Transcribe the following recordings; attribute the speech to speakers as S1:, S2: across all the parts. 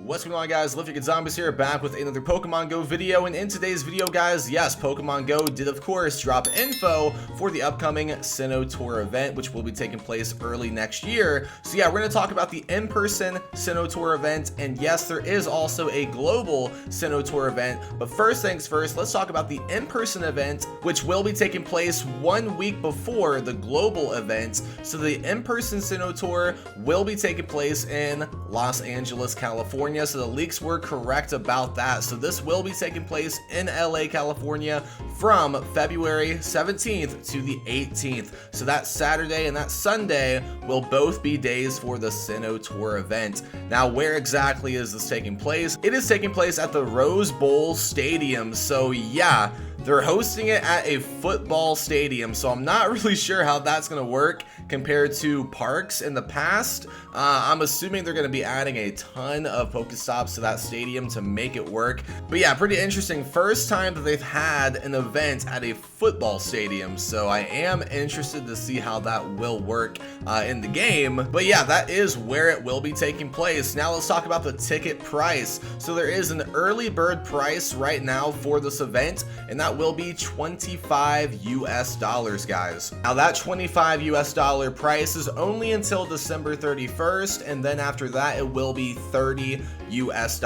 S1: What's going on, guys? Lift Your Good Zombies here, back with another Pokemon Go video. And in today's video, guys, yes, Pokemon Go did of course drop info for the upcoming Sinnoh Tour event, which will be taking place early next year. So yeah, we're going to talk about the in-person Sinnoh Tour event, and yes, there is also a global Sinnoh Tour event. But first things first, let's talk about the in-person event, which will be taking place 1 week before the global event. So the in-person Sinnoh Tour will be taking place in Los Angeles, California. So the leaks were correct about that. So this will be taking place in LA, California from February 17th to the 18th. So that Saturday and that Sunday will both be days for the Sinnoh Tour event. Now, where exactly is this taking place? It is taking place at the Rose Bowl Stadium. So yeah, they're hosting it at a football stadium, so I'm not really sure how that's going to work compared to parks in the past. I'm assuming they're going to be adding a ton of Pokestops to that stadium to make it work. But yeah, pretty interesting. First time that they've had an event at a football stadium, so I am interested to see how that will work in the game. But yeah, that is where it will be taking place. Now let's talk about the ticket price. So there is an early bird price right now for this event, and that will be $25 US, guys. Now that $25 US price is only until December 31st, and then after that it will be $30 US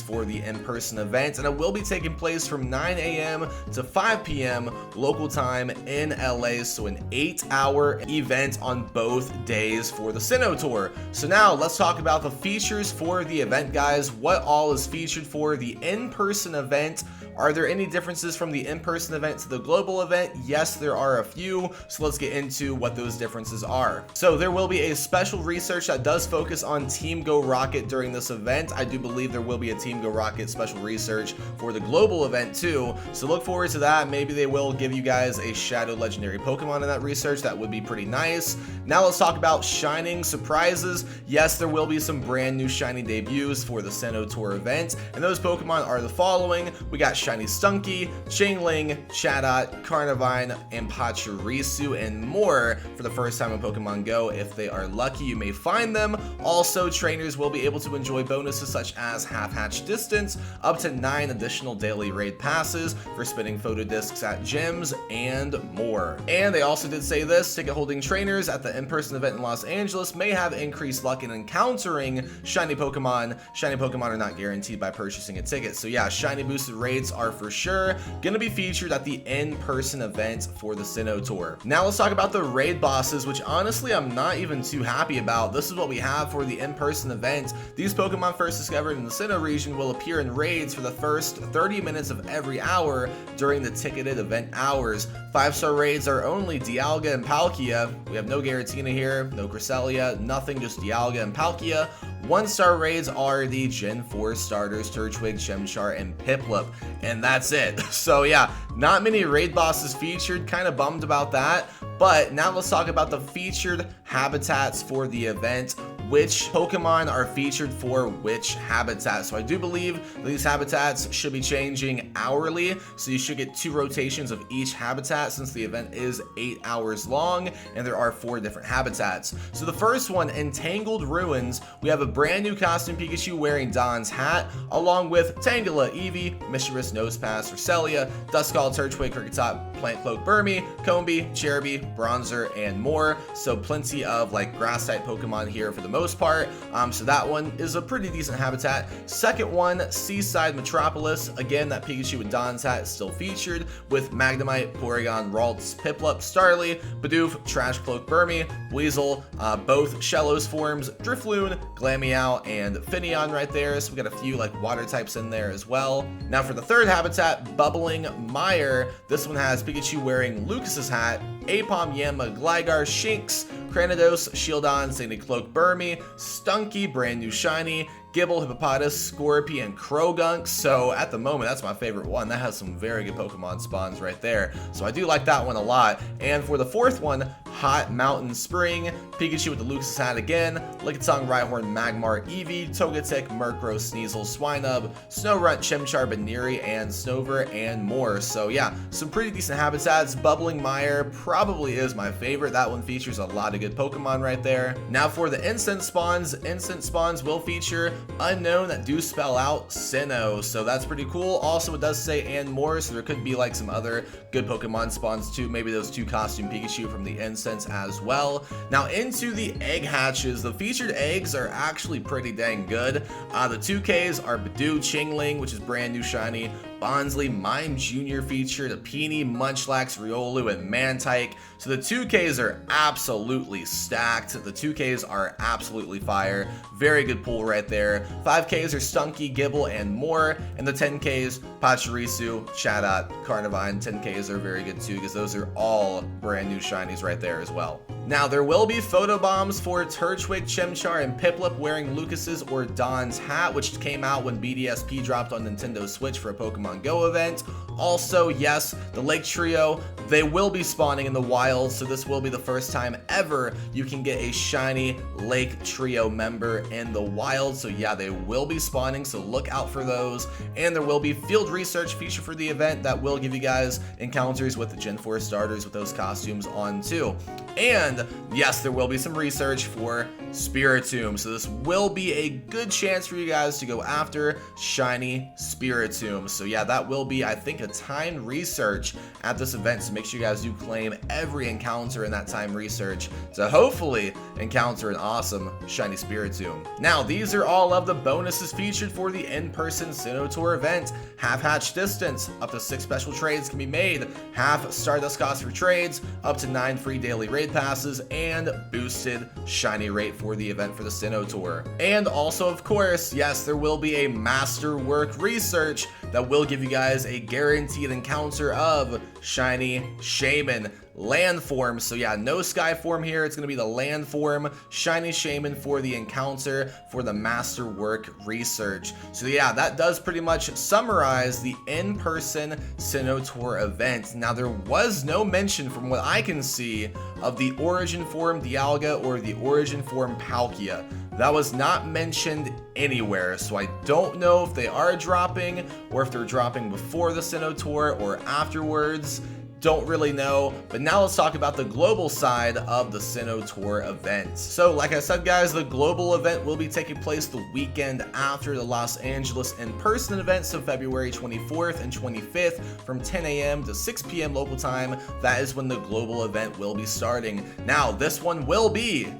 S1: for the in-person event, and it will be taking place from 9 a.m. to 5 p.m. local time in LA, so an 8-hour event on both days for the Sinnoh Tour. So now let's talk about the features for the event, guys. What all is featured for the in-person event? Are there any differences from the in-person event to the global event? Yes, there are a few, so let's get into what those differences are. So there will be a special research that does focus on Team Go Rocket during this event. I do believe there will be a Team Go Rocket special research for the global event too, so look forward to that. Maybe they will give you guys a Shadow Legendary Pokemon in that research. That would be pretty nice. Now let's talk about Shining surprises. Yes, there will be some brand new Shiny debuts for the Sinnoh Tour event, and those Pokemon are the following. We got Shiny Stunky, Chingling, Chatot, Carnivine, and Pachirisu, and more for the first time in Pokemon Go. If they are lucky, you may find them. Also, trainers will be able to enjoy bonuses such as half hatch distance, up to 9 additional daily raid passes for spinning photo discs at gyms, and more. And they also did say this: ticket holding trainers at the in-person event in Los Angeles may have increased luck in encountering shiny Pokemon. Shiny Pokemon are not guaranteed by purchasing a ticket. So yeah, shiny boosted raids are for sure going to be featured at the in-person event for the Sinnoh Tour. Now let's talk about the raid bosses, which honestly I'm not even too happy about. This is what we have for the in-person event. These Pokemon first discovered in the Sinnoh region will appear in raids for the first 30 minutes of every hour during the ticketed event hours. 5-star raids are only Dialga and Palkia. We have no Giratina here, no Cresselia, nothing, just Dialga and Palkia. 1-star raids are the Gen 4 starters, Turtwig, Chimchar, and Piplup, and that's it. So yeah, not many raid bosses featured, kind of bummed about that. But now let's talk about the featured habitats for the event. Which Pokemon are featured for which habitat? So I do believe these habitats should be changing hourly, so you should get 2 rotations of each habitat since the event is 8 hours long and there are 4 different habitats. So the first one, Entangled Ruins, we have a brand new costume Pikachu wearing Don's hat, along with Tangela, Eevee, Mischievous, Nosepass, Cresselia, Duskull, Turtwig, Kricketot, Plant Cloak, Burmy, Combee, Cherubi, Bronzer, and more. So plenty of like grass type Pokemon here for the most part. So that one is a pretty decent habitat. Second one, Seaside Metropolis. Again, that Pikachu with Don's hat is still featured with Magnemite, Porygon, Ralts, Piplup, Starly, Bidoof, Trash Cloak, Burmy, Weasel, both Shellos forms, Drifloon, Glameow, and Finneon right there. So we got a few like water types in there as well. Now for the third habitat, Bubbling Mire. This one has Pikachu wearing Lucas's hat, Apom, Yanma, Gligar, Shinx, Cranidos, Shieldon, Sandy Cloak, Burmy, Stunky, brand new shiny, Gibble, Hippopotas, Scorpy, and Krogunk. So at the moment, that's my favorite one. That has some very good Pokemon spawns right there. So I do like that one a lot. And for the fourth one, Hot Mountain Spring, Pikachu with the Luxus hat again, Lickitung, Rhyhorn, Magmar, Eevee, Togetic, Murkrow, Sneasel, Swinub, Snorunt, Chimchar, Baneri, and Snover, and more. So yeah, some pretty decent habitats. Bubbling Mire probably is my favorite. That one features a lot of good Pokemon right there. Now for the instant spawns will feature unknown that do spell out Sinnoh, so that's pretty cool. Also, it does say and more, so there could be like some other good Pokemon spawns too, maybe those 2 costume Pikachu from the incense as well. Now into the egg hatches, the featured eggs are actually pretty dang good. The 2Ks are Bidoof, Chingling, which is brand new shiny, Bonsley, Mime Jr. featured, Apini, Munchlax, Riolu, and Mantike. So the 2Ks are absolutely stacked. The 2Ks are absolutely fire. Very good pull right there. 5Ks are Stunky, Gibble, and more. And the 10Ks, Pachirisu, Chatot, Carnivine. 10Ks are very good too, because those are all brand new shinies right there as well. Now, there will be photobombs for Turtwig, Chimchar, and Piplup wearing Lucas's or Don's hat, which came out when BDSP dropped on Nintendo Switch for a Pokemon Go event. Also, yes, the Lake Trio, they will be spawning in the wild, so this will be the first time ever you can get a shiny Lake Trio member in the wild. So yeah, they will be spawning, so look out for those. And there will be field research feature for the event that will give you guys encounters with the Gen 4 starters with those costumes on too. And yes, there will be some research for Spiritomb, so this will be a good chance for you guys to go after shiny Spiritomb. So yeah, that will be, I think, a timed research at this event, so make sure you guys do claim every encounter in that time research to hopefully encounter an awesome shiny Spiritomb. Now, these are all of the bonuses featured for the in-person Sinnoh Tour event. Half hatch distance, up to 6 special trades can be made, half Stardust cost for trades, up to 9 free daily raid passes, and boosted shiny rate for the event for the Sinnoh Tour. And also, of course, yes, there will be a masterwork research that will give you guys a guaranteed encounter of shiny Shaman land form. So yeah, no sky form here. It's going to be the land form shiny Shaman for the encounter for the masterwork research. So yeah, that does pretty much summarize the in-person Sinnoh Tour event. Now, there was no mention from what I can see of the origin form Dialga or the origin form Palkia. That was not mentioned anywhere, so I don't know if they are dropping or if they're dropping before the Sinnoh Tour or afterwards. Don't really know. But now let's talk about the global side of the Sinnoh Tour event. So like I said, guys, the global event will be taking place the weekend after the Los Angeles in-person event, so February 24th and 25th from 10 a.m. to 6 p.m. local time. That is when the global event will be starting. Now, this one will be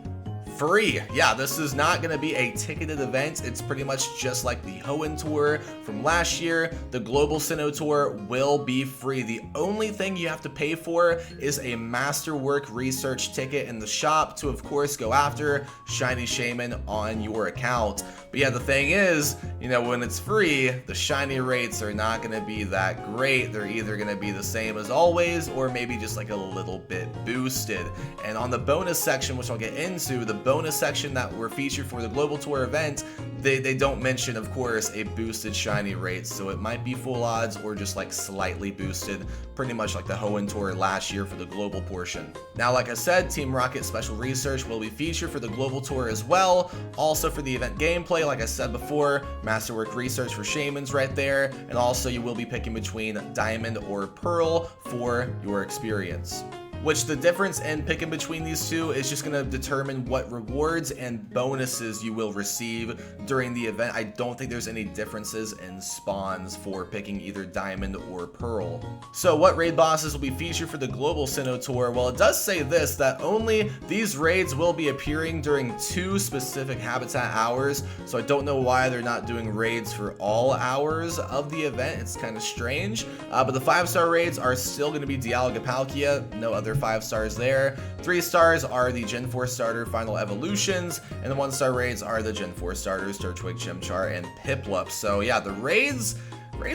S1: free. Yeah, this is not going to be a ticketed event. It's pretty much just like the Hoenn Tour from last year. The Global Sinnoh Tour will be free. The only thing you have to pay for is a Masterwork Research ticket in the shop to, of course, go after Shiny Shaman on your account. But yeah, the thing is, you know, when it's free, the shiny rates are not going to be that great. They're either going to be the same as always or maybe just like a little bit boosted. And on the bonus section, which I'll get into, the bonus section that were featured for the Global Tour event, they don't mention, of course, a boosted shiny rate, so it might be full odds or just like slightly boosted, pretty much like the Hoenn Tour last year for the global portion. Now, like I said, Team Rocket Special Research will be featured for the Global Tour as well. Also for the event gameplay, like I said before, Masterwork Research for Shamans right there, and also you will be picking between Diamond or Pearl for your experience. Which the difference in picking between these two is just going to determine what rewards and bonuses you will receive during the event. I don't think there's any differences in spawns for picking either Diamond or Pearl. So what raid bosses will be featured for the Global Sinnoh Tour? Well, it does say this, that only these raids will be appearing during 2 specific habitat hours. So I don't know why they're not doing raids for all hours of the event. It's kind of strange. But the 5-star raids are still going to be Dialga, Palkia, no other 5 stars there. 3 stars are the Gen 4 starter Final Evolutions, and the 1-star raids are the Gen 4 starters Turtwig, Chimchar, and Piplup. So yeah, the raids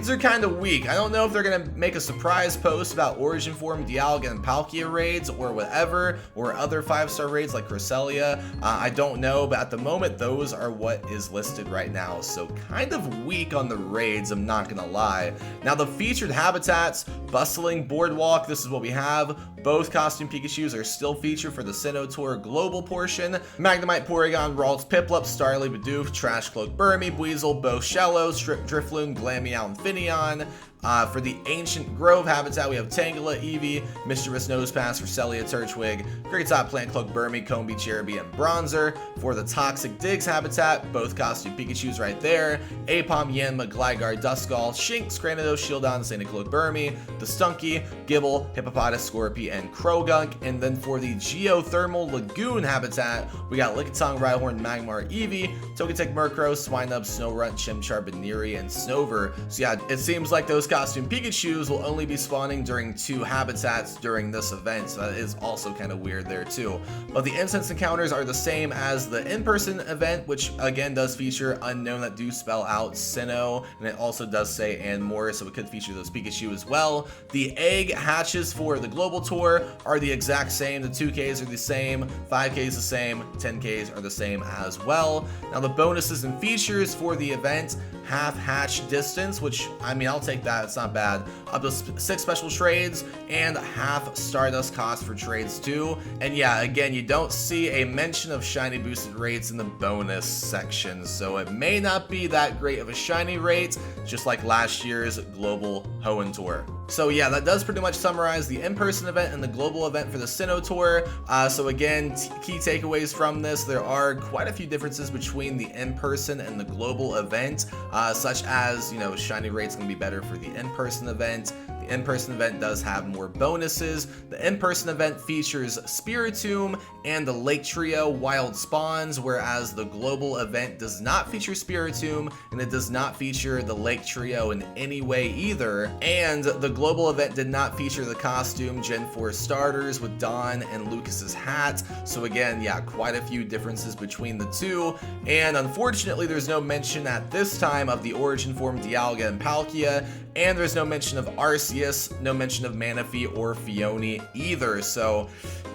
S1: are kind of weak. I don't know if they're going to make a surprise post about Origin Form, Dialga, and Palkia raids or whatever, or other 5-star raids like Cresselia. I don't know, but at the moment, those are what is listed right now. So kind of weak on the raids, I'm not going to lie. Now, the featured habitats, Bustling Boardwalk, this is what we have. Both costume Pikachus are still featured for the Sinnoh Tour global portion. Magnemite, Porygon, Ralts, Piplup, Starly, Bidoof, Trash Cloak, Burmy, Buizel, Bo Shallow, Drifloon, Glameow, and Finneon. For the Ancient Grove habitat, we have Tangela, Eevee, Mischievous Nosepass, Roselia, Turtwig, Great Top, Plant Cloak, Burmy, Combee, Cherubi, and Bronzer. For the Toxic Digs habitat, both costume Pikachus right there, Apom, Yanma, Gligar, Duskull, Shinx, Granados, Shieldon, Cyndaquil, Burmy, the Stunky, Gibble, Hippopotas, Scorpy, and Krogunk. And then for the Geothermal Lagoon habitat, we got Lickitung, Rhyhorn, Magmar, Eevee, Togetic, Murkrow, Swinub, Snorunt, Chimchar, Baneri, and Snover. So yeah, it seems like those costume Pikachus will only be spawning during 2 habitats during this event, so that is also kind of weird there too. But the instance encounters are the same as the in-person event, which again does feature Unknown that do spell out Sinnoh, and it also does say and more, so it could feature those Pikachu as well. The egg hatches for the global tour are the exact same. The 2Ks are the same, 5Ks the same, 10Ks are the same as well. Now the bonuses and features for the event: half hatch distance, which I mean I'll take that, it's not bad, up to 6 special trades, and half Stardust cost for trades too. And yeah, again, you don't see a mention of shiny boosted rates in the bonus section, so it may not be that great of a shiny rate, just like last year's global Hoenn Tour. So yeah, that does pretty much summarize the in-person event and the global event for the Sinnoh Tour. So again, key takeaways from this: there are quite a few differences between the in-person and the global event, such as, you know, shiny rate's gonna be better for the in-person event. The in-person event does have more bonuses. The in-person event features Spiritomb and the Lake Trio wild spawns, whereas the global event does not feature Spiritomb and it does not feature the Lake Trio in any way either. And the global event did not feature the costume Gen 4 starters with Dawn and Lucas's hat. So again, yeah, quite a few differences between the two. And unfortunately, there's no mention at this time of the origin form Dialga and Palkia, and there's no mention of Arceus, no mention of Manaphy or Phione either. So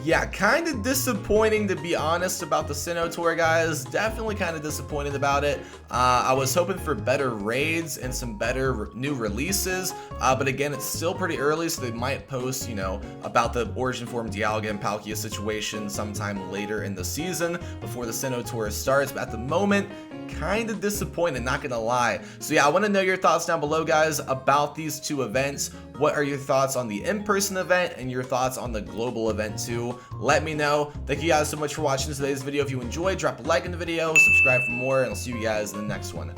S1: yeah, kind of disappointing, to be honest, about the Sinnoh Tour, guys. Definitely kind of disappointed about it. I was hoping for better raids and some better new releases, but again, it's still pretty early, so they might post, you know, about the origin form Dialga and Palkia situation sometime later in the season before the Sinnoh Tour starts. But at the moment, kind of disappointed, not gonna lie. So yeah, I want to know your thoughts down below, guys, about these 2 events. What are your thoughts on the in-person event and your thoughts on the global event too? Let me know. Thank you guys so much for watching today's video. If you enjoyed, drop a like in the video, subscribe for more, and I'll see you guys in the next one.